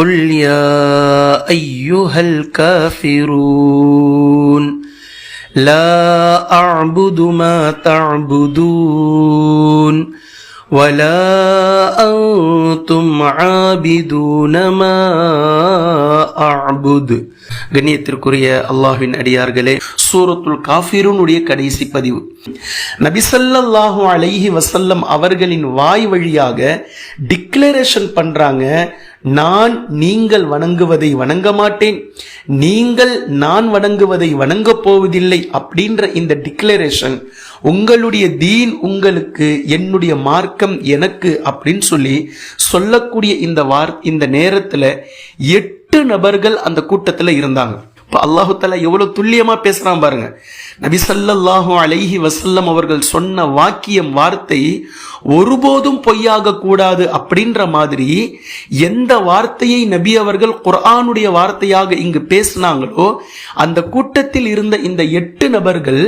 قل يا أيها الكافرون لا أعبد ما تعبدون ولا أنتم عابدون ما أعبد. கண்ணியத்திற்குரிய அல்லாஹ்வின் அடியார்களே, சூரத்துல் காஃபிரூன் உடைய கடைசி பதிவு. நபி ஸல்லல்லாஹு அலைஹி வஸல்லம் அவர்களின் வாய் வழியாக டிக்ளரேஷன் பண்றாங்க, நான் நீங்கள் வணங்குவதை வணங்க மாட்டேன், நீங்கள் நான் வணங்குவதை வணங்கப் போவதில்லை அப்படின்ற இந்த டிக்ளரேஷன், உங்களுடைய தீன் உங்களுக்கு, என்னுடைய மார்க்கம் எனக்கு அப்படின்னு சொல்லக்கூடிய இந்த நேரத்துல 8 நபர்கள் அந்த கூட்டத்துல இருந்தாங்க. அல்லாஹு தஆலா எவ்வளவு துல்லியமா பேசுறான் பாருங்க. நபி ஸல்லல்லாஹு அலைஹி வஸல்லம் அவர்கள் சொன்ன வார்த்தை ஒருபோதும் பொய்யாக கூடாது அப்படின்ற மாதிரி எந்த வார்த்தையை நபி அவர்கள் குர்ஆனுடைய வார்த்தையாக இங்கு பேசினாங்களோ அந்த கூட்டத்தில் இருந்த இந்த 8 நபர்கள்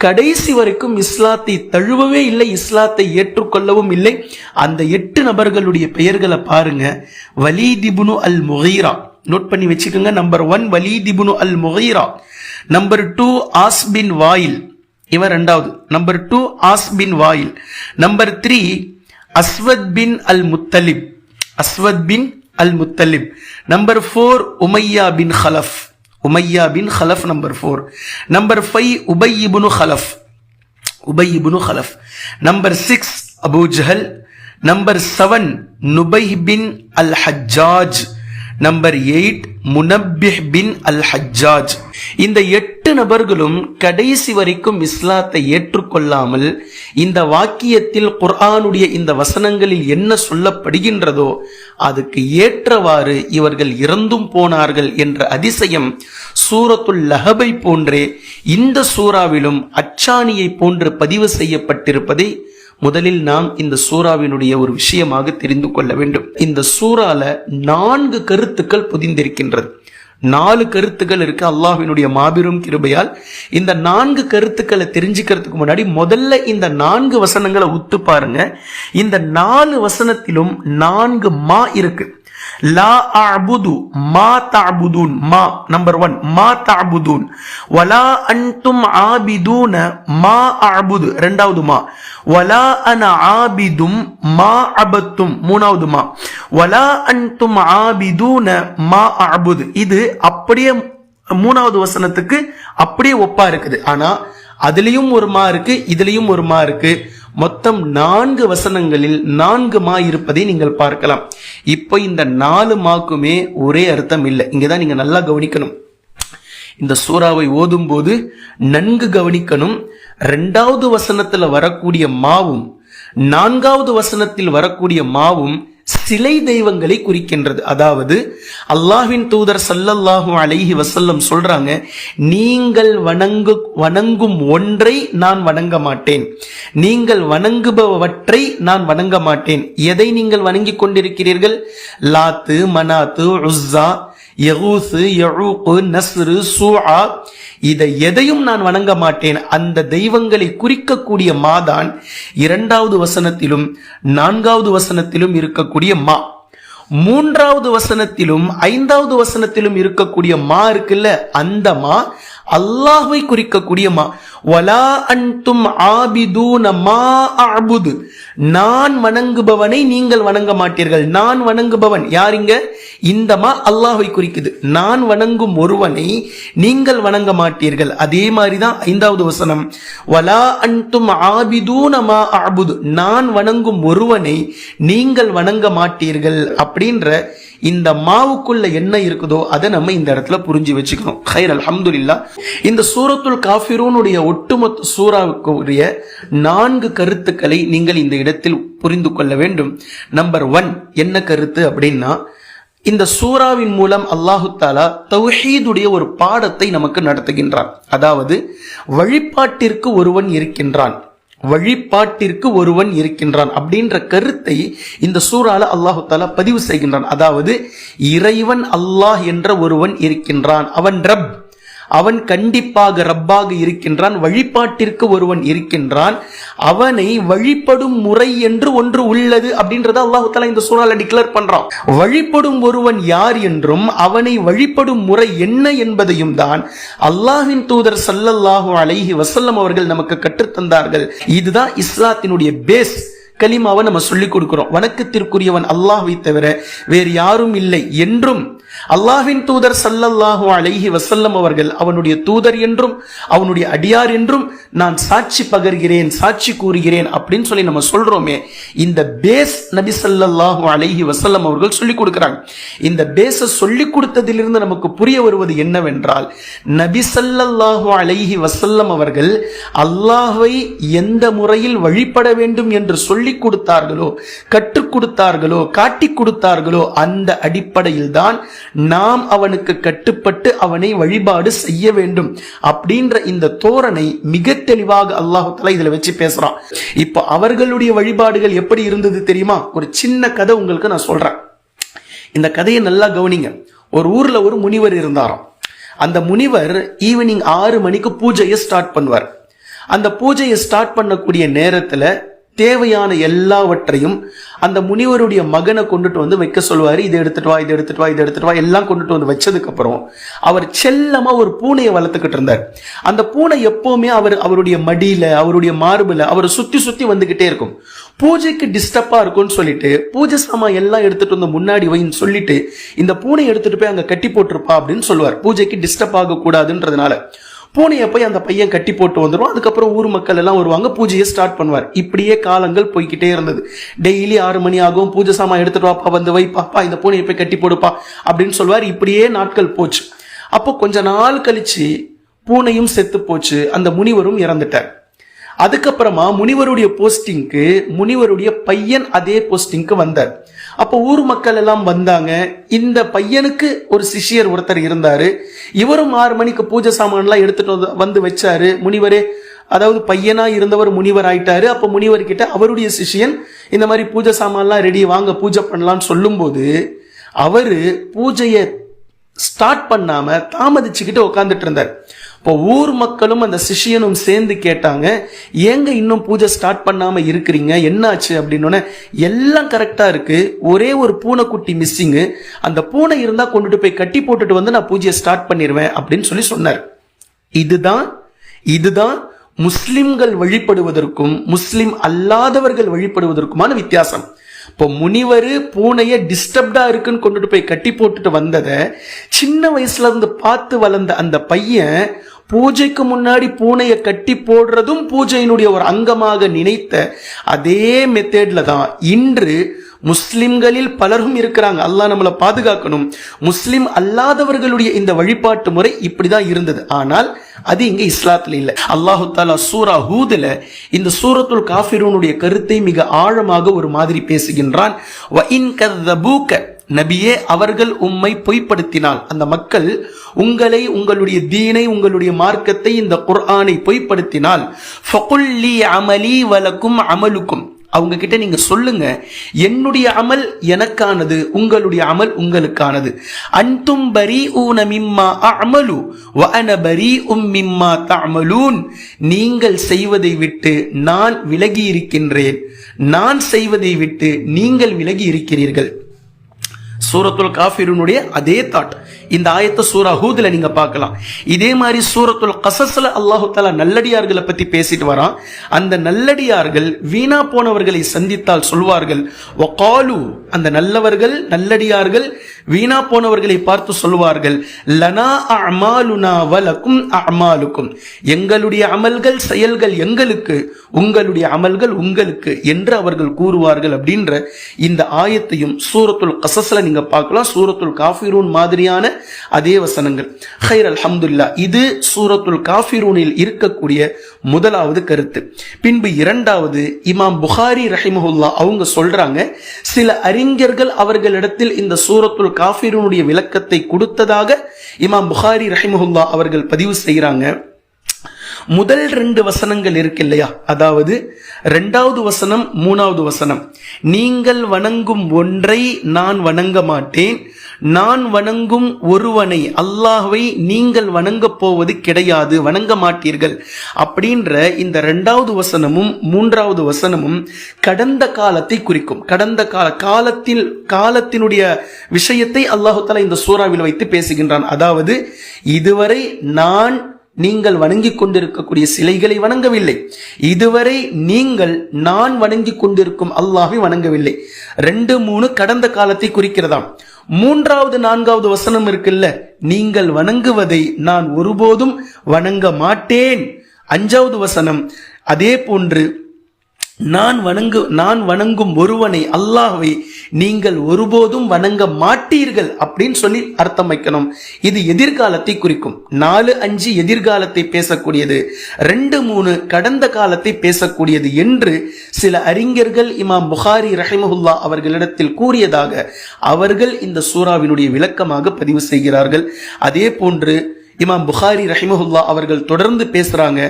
கடைசி வரைக்கும் இஸ்லாத்தை தழுவவே இல்லை, இஸ்லாத்தை ஏற்றுக்கொள்ளவும் இல்லை. அந்த 8 நபர்களுடைய பெயர்களை பாருங்க. வலீத் இப்னு அல் முகீரா, நோட் பண்ணி வச்சுக்கோங்க. Number 1 Walid ibn al Mughira. Number 2 Aas bin Wail, இவர் இரண்டாவது. Number 2 Aas bin Wail. Number 3 Aswad bin al Muttalib, Aswad bin al Muttalib. Number 4 Umayya bin Khalaf, Umayya bin Khalaf number 4. Number 5 Ubayy ibn Khalaf, Ubayy ibn Khalaf. Number 6 Abu Jahl. Number 7 Nubayh bin al Hajjaj. Number 8 Munabbih bin al Hajjaj. இந்த 8 நபர்களும் கடைசி வரைக்கும் இஸ்லாத்தை ஏற்றுக்கொள்ளாமல் இந்த வாக்கியத்தில் குர்ஆனுடைய இந்த வசனங்களில் என்ன சொல்லப்படுகின்றதோ அதுக்கு ஏற்றவாறு இவர்கள் இறந்தும் போனார்கள் என்ற அதிசயம் சூரத்துல் லஹபை போன்றே இந்த சூறாவிலும் அச்சாணியை போன்று பதிவு செய்யப்பட்டிருப்பதை முதலில் நாம் இந்த சூறாவினுடைய ஒரு விஷயமாக தெரிந்து கொள்ள வேண்டும். இந்த சூறால 4 கருத்துக்கள் பொதிந்திருக்கின்றது. 4 கருத்துக்கள் இருக்கு. அல்லாஹ்வினுடைய மாபெரும் கிருபையால் இந்த 4 கருத்துக்களை தெரிஞ்சுக்கிறதுக்கு முன்னாடி முதல்ல இந்த 4 வசனங்களை உத்து பாருங்க. இந்த 4 வசனத்திலும் 4 மா இருக்கு. லா அஅபுது மா தஅபுதூன், மா நம்பர் 1 மா தஅபுதூன். வலா அன்தும் ஆபிதூன மா அஅபுது, இரண்டாவது மா. வலா அன ஆபிதும் மா அபத்தும், மூணாவது மா. வலா அன்தும் ஆபிதூன மா அஅபுது. இது அப்படியே மூணாவது வசனத்துக்கு அப்படியே ஒப்பா இருக்குது. ஆனா அதுலயும் ஒரு மா இருக்கு, இதுலயும் ஒரு மா இருக்கு. மொத்தம் 4 வசனங்களில் 4 மா இருப்பதை நீங்கள் பார்க்கலாம். இப்போ இந்த 4 மாக்குமே ஒரே அர்த்தம் இல்லை. இங்கதான் நீங்க நல்லா கவனிக்கணும். இந்த சூறாவை ஓதும் போது நன்கு கவனிக்கணும். 2வது வசனத்துல வரக்கூடிய மாவும் 4வது வசனத்தில் வரக்கூடிய மாவும் சிலை தெய்வங்களை குறிக்கின்றது. அதாவது அல்லாஹ்வின் தூதர் ஸல்லல்லாஹு அலைஹி வஸல்லம் சொல்றாங்க, நீங்கள் வணங்கும் ஒன்றை நான் வணங்க மாட்டேன், நீங்கள் வணங்குபவற்றை நான் வணங்க மாட்டேன். எதை நீங்கள் வணங்கி கொண்டிருக்கிறீர்கள்? லாத்து, மனாத்து, உஸ்ஸா, யகூஸ், யஊக், நஸ்ர், சூஆ, இதை எதையும் நான் வணங்க மாட்டேன். அந்த தெய்வங்களை குறிக்கக்கூடிய மாதான் 2வது வசனத்திலும் 4வது வசனத்திலும் இருக்கக்கூடிய மா. 3வது வசனத்திலும் 5வது வசனத்திலும் இருக்கக்கூடிய மா இருக்குல்ல, அந்த மா அல்லாஹ்வை குறிக்கக்கூடிய மா. வலா அன்தும் ஆபிதூன மா அஅபுது, நான் வணங்குபவனை நீங்கள் வணங்க மாட்டீர்கள். நான் வணங்குபவன் யாருங்க? இந்த மா அல்லாஹ்வை குறிக்குது. நான் வணங்கும் ஒருவனை நீங்கள் வணங்க மாட்டீர்கள். அதே மாதிரிதான் 5வது வசனம், வலா அன்தும் ஆபிதூன மா அஅபுது, நான் வணங்கும் ஒருவனை நீங்கள் வணங்க மாட்டீர்கள். அப்படின்ற இந்த மாவுக்குள்ள என்ன இருக்குதோ அதை நம்ம இந்த இடத்துல புரிஞ்சு வச்சுக்கணும். ஹைர், அல்ஹம்துலில்லாஹ். இந்த சூரத்துல் காஃபிரூனுடைய ஒட்டுமொத்த சூறாவுக்குரிய 4 கருத்துக்களை நீங்கள் இந்த இடத்தில் புரிந்து கொள்ள வேண்டும். நம்பர் 1 என்ன கருத்து அப்படின்னா, இந்த சூறாவின் மூலம் அல்லாஹு தஆலா தௌஹீதுடைய ஒரு பாடத்தை நமக்கு நடத்துகின்றான். அதாவது வழிபாட்டிற்கு ஒருவன் இருக்கின்றான், வழிபாட்டிற்கு ஒருவன் இருக்கின்றான் அப்படின்ற கருத்தை இந்த சூறால அல்லாஹு தஆலா பதிவு செய்கின்றான். அதாவது இறைவன் அல்லாஹ் என்ற ஒருவன் இருக்கின்றான், அவன் ரப். அவன் கண்டிப்பாக ரப்பாக இருக்கின்றான், வழிபாட்டிற்கு ஒருவன் இருக்கின்றான், அவனை வழிபடும் முறை என்று ஒன்று உள்ளது அப்படின்றத அல்லாஹ் தஆலா இந்த சூறால டிக்ளேர் பண்றான். வழிபடும் ஒருவன் யார் என்றும் அவனை வழிபடும் முறை என்ன என்பதையும் தான் அல்லாஹ்வின் தூதர் ஸல்லல்லாஹு அலைஹி வஸல்லம் அவர்கள் நமக்கு கற்றுத்தந்தார்கள். இதுதான் இஸ்லாத்தினுடைய பேஸ். கலிமாவை நம்ம சொல்லிக் கொடுக்கிறோம். வணக்கத்திற்குரியவன் அல்லாஹ்வை தவிர வேறு யாரும் இல்லை என்றும் அல்லாஹ்வின் தூதர் ஸல்லல்லாஹு அலைஹி வஸல்லம் அவர்கள் அவனுடைய தூதர் என்றும் அவனுடைய அடியார் என்றும் நான் சாட்சி பகர்கிறேன், சாட்சி கூறுகிறேன் அப்படின்னு சொல்லி நம்ம சொல்றோமே, இந்த பேஸ் நபி ஸல்லல்லாஹு அலைஹி வஸல்லம் அவர்கள் சொல்லிக் கொடுக்கிறாங்க. இந்த பேஸை சொல்லிக் கொடுத்ததிலிருந்து நமக்கு புரிய வருவது என்னவென்றால், நபி ஸல்லல்லாஹு அலைஹி வஸல்லம் அவர்கள் அல்லாஹ்வை எந்த முறையில் வழிபட வேண்டும் என்று சொல்லிக் கொடுத்தார்களோ, கற்றுக் கொடுத்தார்களோ, காட்டிக் கொடுத்தார்களோ, அந்த அடிப்படையில் தான் நாம் அவனுக்கு கட்டுப்பட்டு அவனை வழிபாடு செய்ய வேண்டும் அப்படின்ற இந்த தோரணை மிக தெளிவாக அல்லாஹ் தஆலா இதுல வச்சு பேசுறான். இப்போ அவர்களுடைய வழிபாடுகள் எப்படி இருந்தது தெரியுமா? ஒரு சின்ன கதை உங்களுக்கு நான் சொல்றேன். இந்த கதையை நல்லா கவனிங்க. ஒரு ஊர்ல ஒரு முனிவர் இருந்தாராம். அந்த முனிவர் ஈவினிங் 6 மணிக்கு பூஜையை ஸ்டார்ட் பண்ணுவார். அந்த பூஜையை ஸ்டார்ட் பண்ணக்கூடிய நேரத்துல தேவையான எல்லாவற்றையும் அந்த முனிவருடைய மகனை கொண்டுட்டு வந்து வைக்க சொல்லுவாரு. இதை எடுத்துட்டு வா, இதை எடுத்துட்டு வா, இதை எடுத்துட்டு வா, எல்லாம் கொண்டுட்டு வந்து வச்சதுக்கு அப்புறம் அவர் செல்லமா ஒரு பூனையை வளர்த்துக்கிட்டு இருந்தார். அந்த பூனை எப்பவுமே அவருடைய மடியில, அவருடைய மார்புல அவர் சுத்தி சுத்தி வந்துகிட்டே இருக்கும். பூஜைக்கு டிஸ்டர்பா இருக்கும்னு சொல்லிட்டு பூஜை சாமான் எல்லாம் எடுத்துட்டு வந்து முன்னாடி வைன்னு சொல்லிட்டு இந்த பூனை எடுத்துட்டு போய் அங்க கட்டி போட்டிருப்பா அப்படின்னு சொல்லுவார். பூஜைக்கு டிஸ்டர்ப் ஆக கூடாதுன்றதுனால பூனையை போய் அந்த பையன் கட்டி போட்டு வந்துடும். அதுக்கப்புறம் ஊர் மக்கள் எல்லாம் வருவாங்க, பூஜையை ஸ்டார்ட் பண்ணுவார். இப்படியே காலங்கள் போய்கிட்டே இருந்தது. டெய்லி 6 மணி ஆகும், பூஜை சாமான் எடுத்துட்டு வாப்பா, வந்து வைப்பாப்பா, இந்த பூனையை போய் கட்டி போடுப்பா அப்படின்னு சொல்லுவார். இப்படியே நாட்கள் போச்சு. அப்போ கொஞ்ச நாள் கழிச்சு பூனையும் செத்து போச்சு, அந்த முனிவரும் இறந்துட்டார். அதுக்கப்புறமா முனிவருடைய போஸ்டிங்க்கு முனிவருடைய பையன் அதே போஸ்டிங்க்கு வந்தார். அப்போ ஊர் மக்கள் எல்லாம் வந்தாங்க. இந்த பையனுக்கு ஒரு சிஷ்யர் ஒருத்தர் இருந்தாரு. இவரும் 6 மணிக்கு பூஜை சாமான்லாம் எடுத்துட்டு வந்து வச்சாரு. முனிவரே, அதாவது பையனா இருந்தவர் முனிவர் ஆயிட்டாரு. அப்ப முனிவர் கிட்ட அவருடைய சிஷ்யன் இந்த மாதிரி பூஜை சாமான்லாம் ரெடி, வாங்க பூஜை பண்ணலாம்னு சொல்லும் போது அவரு பூஜையை ஸ்டார்ட் பண்ணாம தாமதிச்சுக்கிட்டு உட்காந்துட்டு இருந்தார். இப்போ ஊர் மக்களும் அந்த சிஷியனும் சேர்ந்து கேட்டாங்க, ஏங்க இன்னும் பூஜை ஸ்டார்ட் பண்ணாம இருக்கிறீங்க, என்னாச்சு அப்படின்னு. எல்லாம் கரெக்டா இருக்கு, ஒரே ஒரு பூனைக்குட்டி மிஸ்ஸிங்கு, அந்த பூனை இருந்தா கொண்டுட்டு போய் கட்டி போட்டுட்டு வந்து நான் பூஜையை ஸ்டார்ட் பண்ணிடுவேன் அப்படின்னு சொல்லி சொன்னார். இதுதான் முஸ்லிம்கள் வழிபடுவதற்கும் முஸ்லிம் அல்லாதவர்கள் வழிபடுவதற்குமான வித்தியாசம். இப்போ முனிவர் பூனைய டிஸ்டர்ப்டா இருக்குன்னு கொண்டுட்டு போய் கட்டி போட்டுட்டு வந்ததை சின்ன வயசுல இருந்து பார்த்து வளர்ந்த அந்த பையன் பூஜைக்கு முன்னாடி பூனையை கட்டி போடுறதும் பூஜையினுடைய ஒரு அங்கமாக நினைத்த அதே மெத்தேட்ல தான் இன்று முஸ்லிம்களில் பலரும் இருக்கிறாங்க. அல்லாஹ் நம்மளை பாதுகாக்கணும். முஸ்லிம் அல்லாதவர்களுடைய இந்த வழிபாட்டு முறை இப்படிதான் இருந்தது. ஆனால் அது இங்க இஸ்லாத்துல இல்ல. அல்லாஹு தஆலா சூரா ஹூதுல இந்த சூரத்துல் காஃபிரூனுடைய கருத்தை மிக ஆழமாக ஒரு மாதிரி பேசுகின்றான். வ இன் கذبூக, நபியே அவர்கள் உம்மை பொய்ப்படுத்தினால், அந்த மக்கள் உங்களை, உங்களுடைய தீனை, உங்களுடைய மார்க்கத்தை, இந்த குர்ஆனை பொய்ப்படுத்தினால், ஃபகுல் லி அமலி வலக்கும் அமலுக்கும், அவங்க கிட்ட நீங்க சொல்லுங்க, என்னுடைய அமல் எனக்கானது, உங்களுடைய அமல் உங்களுக்கானது. அன்தும் பரீஊன மிம்மா அஅமலு வ அன பரீஉம் மிம்மா தஅமலூன், நீங்கள் செய்வதை விட்டு நான் விலகி இருக்கின்றேன், நான் செய்வதை விட்டு நீங்கள் விலகி இருக்கிறீர்கள். சூரத்துல் காஃபிரூனுடைய அதே தாட் இந்த ஆயத்தை சூரா ஹூதுல நீங்க பார்க்கலாம். இதே மாதிரி சூரத்துல் கஸஸ்ல அல்லாஹ் தஆலா நல்லடியார்களை பத்தி பேசிட்டு வரான். அந்த நல்லடியார்கள் வீணா போனவர்களை சந்தித்தால் சொல்வார்கள், வகாலு, அந்த நல்லவர்கள் நல்லடியார்கள் வீணா போனவர்களை பார்த்து சொல்வார்கள், லனா அஅமாலுனா வலக்கும் அஅமாலுக்கும், எங்களுடைய அமல்கள் செயல்கள் எங்களுக்கு, உங்களுடைய அமல்கள் உங்களுக்கு என்று அவர்கள் கூறுவார்கள். அப்படின்ற இந்த ஆயத்தையும் சூரத்துல் கஸஸ்ல நீங்க பார்க்கலாம். சூரத்துல் காஃபிரூன் மாதிரியான அதே வசனங்கள். ஹைர், அல்ஹம்துலில்லாஹ். இது சூரத்துல் காஃபிரூனில் இருக்கக்கூடிய முதலாவது கருத்து. பின்பு இரண்டாவது, இமாம் புகாரி ரஹிமஹுல்லாஹ் அவங்க சொல்றாங்க, சில அறிஞர்கள் அவர்களிடத்தில் இந்த சூரத்துல் காஃபிரூனுடைய விளக்கத்தை கொடுத்ததாக இமாம் புகாரி ரஹிமஹுல்லாஹ் அவர்கள் பதிவு செய்கிறாங்க. முதல் 2 வசனங்கள் இருக்கு இல்லையா, அதாவது 2வது வசனம் 3வது வசனம், நீங்கள் வணங்கும் ஒன்றை நான் வணங்க மாட்டேன், நான் வணங்கும் ஒருவனை அல்லாஹ்வை நீங்கள் வணங்க போவது கிடையாது, வணங்க மாட்டீர்கள் அப்படின்ற இந்த 2வது வசனமும் 3வது வசனமும் கடந்த காலத்தை குறிக்கும். கடந்த காலத்தினுடைய விஷயத்தை அல்லாஹ் தஆலா இந்த சூறாவில் வைத்து பேசுகின்றான். அதாவது இதுவரை நீங்கள் வணங்கிக் கொண்டிருக்கக்கூடிய சிலைகளை வணங்கவில்லை, இதுவரை நீங்கள் நான் வணங்கிக் கொண்டிருக்கும் அல்லாஹ்வை வணங்கவில்லை. 2, 3 கடந்த காலத்தை குறிக்கிறதாம். 3வது 4வது வசனம் இருக்குல்ல, நீங்கள் வணங்குவதை நான் ஒருபோதும் வணங்க மாட்டேன். 5வது வசனம் அதே போன்று நான் வணங்கும் ஒருவனை அல்லாஹ்வை நீங்கள் ஒருபோதும் வணங்க மாட்டீர்கள் அப்படின்னு சொல்லி அர்த்தம் வைக்கணும். இது எதிர்காலத்தை குறிக்கும். 4, 5 எதிர்காலத்தை பேசக்கூடியது, 2, 3 கடந்த காலத்தை பேசக்கூடியது என்று சில அறிஞர்கள் இமாம் புகாரி ரஹிமஹுல்லா அவர்களிடத்தில் கூறியதாக அவர்கள் இந்த சூறாவினுடைய விளக்கமாக பதிவு செய்கிறார்கள். அதே போன்று இமாம் புகாரி ரஹிமஹுல்லா அவர்கள் தொடர்ந்து பேசுறாங்க,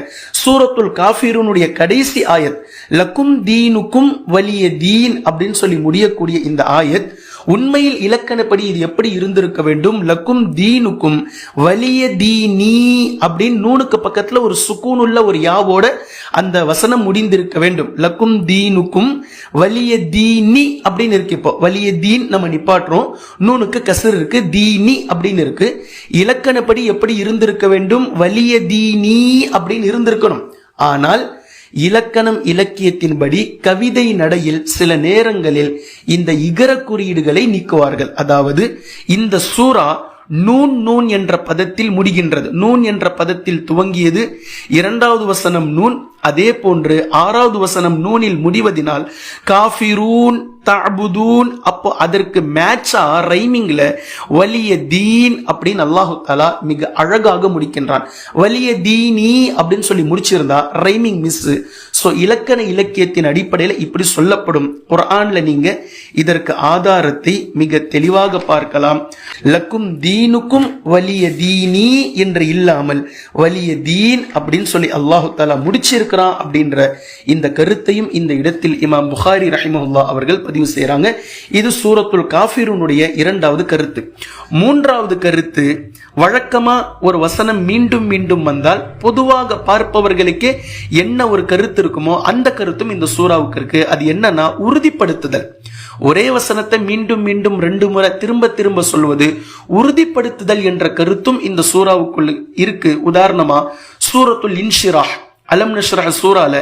சூரத்துல் காஃபிரூனுடைய கடைசி ஆயத் லக்கும் தீனுக்கும் வலிய தீன் அப்படின்னு சொல்லி முடியக்கூடிய இந்த ஆயத் உண்மையில் இலக்கணப்படி இது எப்படி இருந்திருக்க வேண்டும்? லக்கும் தீனுக்கும் வலிய தீனி அப்படின்னு நூனுக்கு பக்கத்துல ஒரு சுக்கூன் உள்ள ஒரு யாவோட அந்த வசனம் முடிந்திருக்க வேண்டும். லக்கும் தீனுக்கும் வலிய தீனி அப்படின்னு இருக்கு. இப்போ வலிய தீன் நம்ம நிப்பாட்டுறோம், நூனுக்கு கசர் இருக்கு, தீனி அப்படின்னு இருக்கு. இலக்கணப்படி எப்படி இருந்திருக்க வேண்டும்? வலிய தீனி அப்படின்னு இருந்திருக்கணும். ஆனால் இலக்கணம் இலக்கியத்தின்படி கவிதை நடையில் சில நேரங்களில் இந்த இகர குறியீடுகளை நீக்குவார்கள். அதாவது இந்த சூரா நூன் என்ற பதத்தில் முடிகின்றது. நூன் என்ற பதத்தில் துவங்கியது, 2வது வசனம் நூன், அதே போன்று 6வது வசனம் நூனில் முடிவதினால் காஃபிரூன் தஅபுதூன், அப்போ அதற்கு மேட்சா ரைமிங்ல வலிய தீன் அப்படின்னு அல்லாஹு தஆலா மிக அழகாக முடிக்கின்றான். வலிய தீனி அப்படின்னு சொல்லி முடிச்சிருந்தா ரைமிங் மிஸ். சோ இலக்கண இலக்கியத்தின் அடிப்படையில் இப்படி சொல்லப்படும். குர்ஆன்ல நீங்க இதற்கு ஆதாரத்தை மிக தெளிவாக பார்க்கலாம். லக்கும் தீனுக்கும் வலிய தீனி என்று இல்லாமல் வலிய தீன் அப்படின்னு சொல்லி அல்லாஹு தஆலா முடிச்சிருக்கிறான் அப்படின்ற இந்த கருத்தையும் இந்த இடத்தில் இமாம் புகாரி ரஹிமஹுல்லா அவர்கள் பதிவு செய்யறாங்க. இது சூரத்துல் காஃபிரூனுடைய 2வது கருத்து. 3வது கருத்து, வழக்கமா ஒரு வசனம் மீண்டும் மீண்டும் வந்தால் பொதுவாக பார்ப்பவர்களுக்கே என்ன ஒரு கருத்து இருக்குமோ அந்த கருத்தும் இந்த சூறாவுக்கு இருக்கு. அது என்னன்னா உறுதிப்படுத்துதல். ஒரே வசனத்தை மீண்டும் மீண்டும் 2 முறை திரும்ப திரும்ப சொல்வது உறுதிப்படுத்துதல் என்ற கருத்தும் இந்த சூறாவுக்குள் இருக்கு. உதாரணமா சூரத்துல் இன்ஷிராஹ் அலம் நஷ்ரஹ் சூரால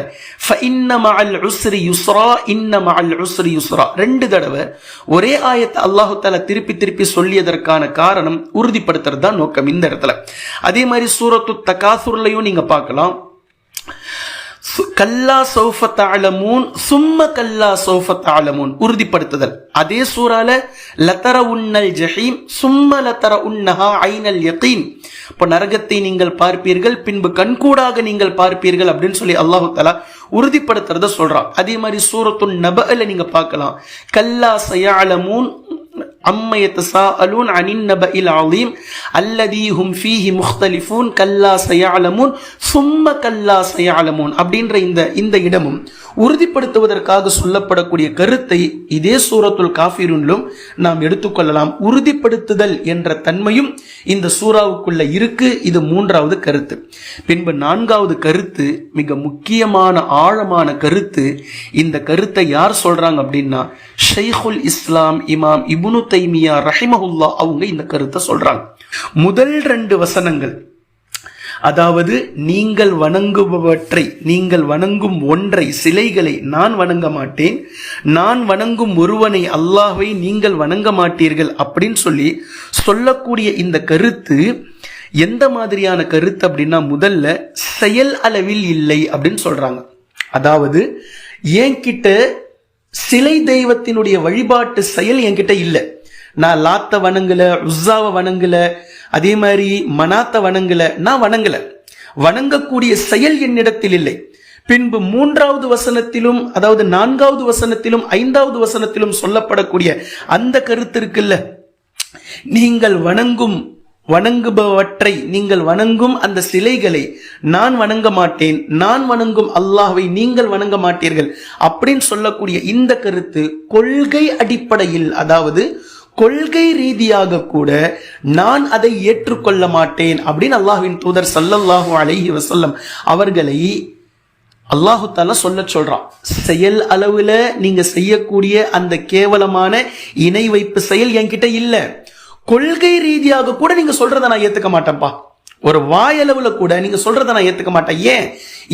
ஃபஇன்ன மஅல் உஸ்ரி யுஸ்ரா இன்ன மஅல் உஸ்ரி யுஸ்ரா 2 தடவை ஒரே ஆயத்தை அல்லாஹ் தஆலா திருப்பி சொல்லியதற்கான காரணம் உறுதிப்படுத்துறது தான் நோக்கம் இந்த இடத்துல. அதே மாதிரி சூரத்து தகாசுர்லயும் நீங்க பார்க்கலாம், கல்லா சௌஃப தஅலமூன் சும்ம கல்லா சௌஃப தஅலமூன் உறுதிப்படுத்துதல். அதே சூரால லதரவுன்னல் ஜஹீம் சும்ம லதரவுன்னஹா ஐனல் யகீன், இப்போ நரகத்தை நீங்கள் பார்ப்பீர்கள் பின்பு கண்கூடாக நீங்கள் பார்ப்பீர்கள் அப்படின்னு சொல்லி அல்லாஹ் தஆலா உறுதிப்படுத்துறத சொல்றான். அதே மாதிரி சூரத்துன் நபஅல நீங்க பார்க்கலாம், கல்லா சயஅலமூன் அம்ம யதஸாஅலூன் அனின் நபஇல் அஸீம் அல்லதீ ஹும் ஃபீஹி முக்தலிஃபூன் கல்லா சயஅலமூன் சும்ம கல்லா சயஅலமூன் அப்படின்ற இந்த இடமும் உறுதிப்படுத்துவதற்காக சொல்லப்படக்கூடிய கருத்தை இதே சூரத்துல் காஃபிரூனிலும் நாம் எடுத்துக்கொள்ளலாம். உறுதிப்படுத்துதல் என்ற தன்மையும் இந்த சூறாவுக்குள்ள இருக்கு. இது 3வது கருத்து. பின்பு 4வது கருத்து மிக முக்கியமான ஆழமான கருத்து. இந்த கருத்தை யார் சொல்றாங்க அப்படின்னா ஷைகுல் இஸ்லாம் இமாம் இப்னு தைமியா ரஹிமஹுல்லா அவங்க இந்த கருத்தை சொல்றாங்க. முதல் 2 வசனங்கள், அதாவது நீங்கள் வணங்குபவற்றை, நீங்கள் வணங்கும் ஒன்றை, சிலைகளை நான் வணங்க மாட்டேன், நான் வணங்கும் ஒருவனை அல்லாஹ்வை நீங்கள் வணங்க மாட்டீர்கள் அப்படின்னு சொல்லக்கூடிய இந்த கருத்து எந்த மாதிரியான கருத்து அப்படின்னா முதல்ல செயல் அளவில் இல்லை அப்படின்னு சொல்றாங்க. அதாவது என்கிட்ட சிலை தெய்வத்தினுடைய வழிபாட்டு செயல் என்கிட்ட இல்லை. நான் லாத்த வணங்கல, உஸ்ஸாவை வணங்கல, அதே மாதிரி மனாத்த வணங்கல, நான் வணங்கல. வணங்கக்கூடிய செயல் என்னிடத்தில் இல்லை. பின்பு 3வது வசனத்திலும், அதாவது 4வது வசனத்திலும் 5வது வசனத்திலும் சொல்லப்படக்கூடிய அந்த கருத்து இருக்குல்ல, நீங்கள் வணங்குபவற்றை, நீங்கள் வணங்கும் அந்த சிலைகளை நான் வணங்க மாட்டேன், நான் வணங்கும் அல்லாஹ்வை நீங்கள் வணங்க மாட்டீர்கள் அப்படின்னு சொல்லக்கூடிய இந்த கருத்து கொள்கை அடிப்படையில், அதாவது கொள்கை ரீதியாக கூட நான் அதை ஏற்றுக்கொள்ள மாட்டேன் அப்படின்னு அல்லாஹ்வின் தூதர் ஸல்லல்லாஹு அலைஹி வஸல்லம் அவர்களை அல்லாஹு தஆலா சொல்றான். செயல் அளவுல நீங்க செய்யக்கூடிய அந்த கேவலமான இணை வைப்பு செயல் என்கிட்ட இல்ல, கொள்கை ரீதியாக கூட நீங்க சொல்றதை நான் ஏத்துக்க மாட்டேன்ப்பா. ஒரு வாயளவுல கூட நீங்க சொல்றதை நான் ஏத்துக்க மாட்டேன். ஏன்?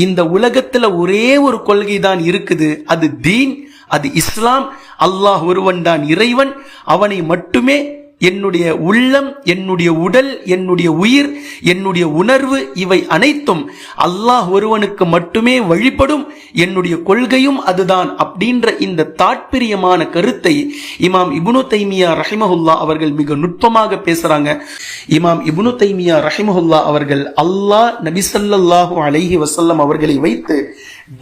இந்த உலகத்துல ஒரே ஒரு கொள்கை தான் இருக்குது, அது தீன், அது இஸ்லாம். அல்லாஹ் ஒருவன் தான் இறைவன், அவனை மட்டுமே என்னுடைய உள்ளம், என்னுடைய உடல், என்னுடைய உயிர், என்னுடைய உணர்வு, இவை அனைத்தும் அல்லாஹ் ஒருவனுக்கு மட்டுமே வழிபடும், என்னுடைய கொள்கையும் அதுதான் அப்படின்ற இந்த தாற்பயமான கருத்தை இமாம் இப்னு தைமியா ரஹிமஹுல்லா அவர்கள் மிக நுட்பமாக பேசுறாங்க. இமாம் இப்னு தைமியா ரஹிமஹுல்லா அவர்கள் அல்லாஹ் நபி ஸல்லல்லாஹு அலைஹி வஸல்லம் அவர்களை வைத்து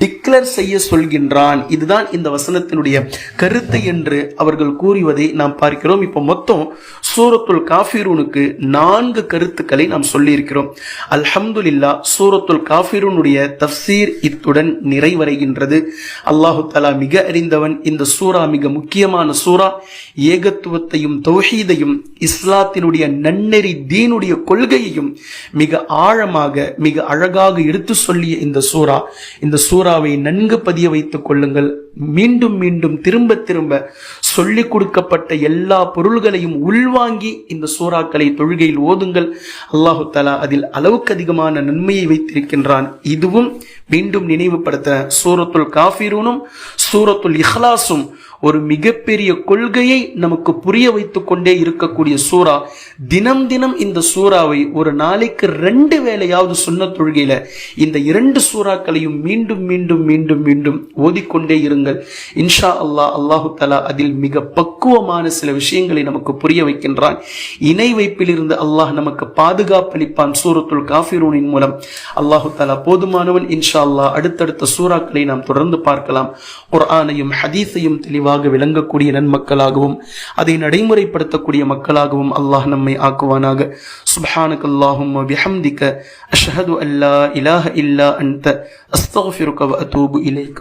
டிக்ளேர் செய்ய சொல்கின்றான். இதுதான் இந்த வசனத்தினுடைய கருத்து என்று அவர்கள் கூறுவதை நாம் பார்க்கிறோம். இப்போ மொத்தம் சூரத்துல் காஃபிரூனுக்கு 4 கருத்துக்களை நாம் சொல்லி இருக்கிறோம். அல்ஹம்துலில்லாஹ், சூரத்துல் காஃபிரூனுடைய தஃப்சீர் இத்துடன் நிறைவடைகின்றது. அல்லாஹு தஆலா மிக அறிந்தவன். இந்த சூரா மிக முக்கியமான சூரா. ஏகத்துவத்தையும் தௌஹீதையும் இஸ்லாத்தினுடைய நன்னெறி தீனுடைய கொள்கையையும் மிக ஆழமாக மிக அழகாக எடுத்து சொல்லிய இந்த சூராவை நன்கு பதிய வைத்துக் கொள்ளுங்கள். மீண்டும் மீண்டும் திரும்ப திரும்ப சொல்லிக் கொடுக்கப்பட்ட எல்லா பொருள்களையும் உள்வாங்கி இந்த சூறாக்களை தொழுகையில் ஓதுங்கள். அல்லாஹு தஆலா அதில் அளவுக்கு அதிகமான நன்மையை வைத்திருக்கின்றான். இதுவும் மீண்டும் நினைவுபடுத்த, சூரத்துல் காஃபிரூனும் சூரத்துல் இஹ்லாஸும் ஒரு மிகப்பெரிய கொள்கையை நமக்கு புரிய வைத்துக் கொண்டே இருக்கக்கூடிய சூரா. தினம் தினம் இந்த சூறாவை ஒரு நாளைக்கு 2 வேளையாவது சுன்னத் தொழுகையில இந்த 2 சூறாக்களையும் மீண்டும் மீண்டும் மீண்டும் மீண்டும் ஓதிக்கொண்டே இருங்கள். இன்ஷா அல்லாஹ், அல்லாஹு தஆலா அதில் மிக பக்குவமான சில விஷயங்களை நமக்கு புரிய வைக்கின்றான். இணை வைப்பிலிருந்து அல்லாஹ் நமக்கு பாதுகாப்பளிப்பான் சூரத்துல் காஃபிரூனின் மூலம். அல்லாஹு தஆலா போதுமானவன். இன்ஷா அல்லாஹ் அடுத்தடுத்த சூறாக்களை நாம் தொடர்ந்து பார்க்கலாம். குர்ஆனையும் ஹதீஸையும் தெளிவாக விளங்கக்கூடிய நன்மக்களாகவும் அதை நடைமுறைப்படுத்தக்கூடிய மக்களாகவும் அல்லாஹ் நம்மை ஆக்குவானாக. சுப்ஹானக்கல்லாஹும்ம பிஹம்திக அஷ்ஹது அல்லா இலாஹ இல்லா அன்த அஸ்தக்ஃபிருக வ அதூபு இலைக்.